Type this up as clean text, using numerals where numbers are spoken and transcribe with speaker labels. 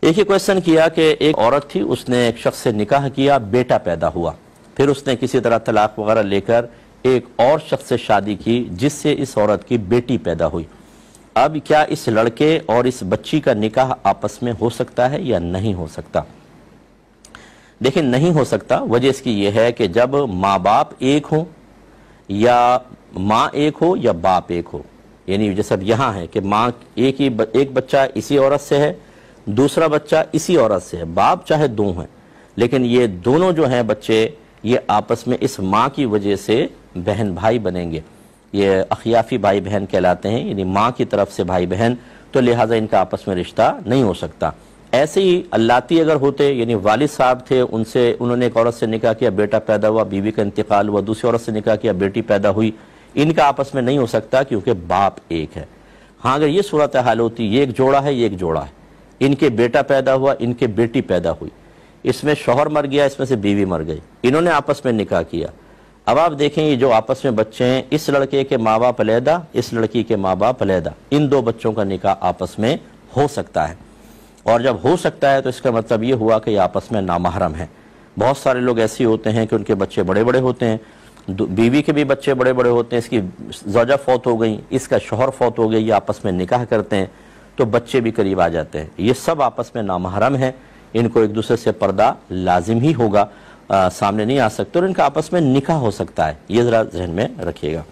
Speaker 1: ایک ہی کوشچن کیا کہ ایک عورت تھی، اس نے ایک شخص سے نکاح کیا، بیٹا پیدا ہوا، پھر اس نے کسی طرح طلاق وغیرہ لے کر ایک اور شخص سے شادی کی جس سے اس عورت کی بیٹی پیدا ہوئی۔ اب کیا اس لڑکے اور اس بچی کا نکاح آپس میں ہو سکتا ہے یا نہیں ہو سکتا؟ دیکھیں، نہیں ہو سکتا۔ وجہ اس کی یہ ہے کہ جب ماں باپ ایک ہوں، یا ماں ایک ہو یا باپ ایک ہو، یعنی جیسا یہاں ہے کہ ماں ایک بچہ اسی عورت سے ہے، دوسرا بچہ اسی عورت سے ہے، باپ چاہے دو ہیں، لیکن یہ دونوں جو ہیں بچے یہ آپس میں اس ماں کی وجہ سے بہن بھائی بنیں گے، یہ اخیافی بھائی بہن کہلاتے ہیں، یعنی ماں کی طرف سے بھائی بہن، تو لہٰذا ان کا آپس میں رشتہ نہیں ہو سکتا۔ ایسے ہی اللاتی اگر ہوتے، یعنی والد صاحب تھے، انہوں نے ایک عورت سے نکاح کیا، بیٹا پیدا ہوا، بیوی کا انتقال ہوا، دوسری عورت سے نکاح کیا، بیٹی پیدا ہوئی، ان کا آپس میں نہیں ہو سکتا کیونکہ باپ ایک ہے۔ ہاں اگر یہ صورتحال ہوتی، یہ ایک جوڑا ہے، یہ ایک جوڑا ہے، ان کے بیٹا پیدا ہوا، ان کے بیٹی پیدا ہوئی، اس میں شوہر مر گیا، اس میں سے بیوی مر گئی، انہوں نے آپس میں نکاح کیا، اب آپ دیکھیں یہ جو آپس میں بچے ہیں، اس لڑکے کے ماں باپ علیحدہ، اس لڑکی کے ماں باپ علیحدہ، ان دو بچوں کا نکاح آپس میں ہو سکتا ہے، اور جب ہو سکتا ہے تو اس کا مطلب یہ ہوا کہ یہ آپس میں نامحرم ہیں۔ بہت سارے لوگ ایسے ہوتے ہیں کہ ان کے بچے بڑے بڑے ہوتے ہیں، بیوی کے بھی بچے بڑے بڑے ہوتے ہیں، اس کی زوجہ فوت ہو گئی، اس کا شوہر فوت ہو گئی، یہ آپس میں نکاح کرتے ہیں تو بچے بھی قریب آ جاتے ہیں، یہ سب آپس میں نامحرم ہیں، ان کو ایک دوسرے سے پردہ لازم ہی ہوگا، سامنے نہیں آ سکتے، اور ان کا آپس میں نکاح ہو سکتا ہے، یہ ذرا ذہن میں رکھیے گا۔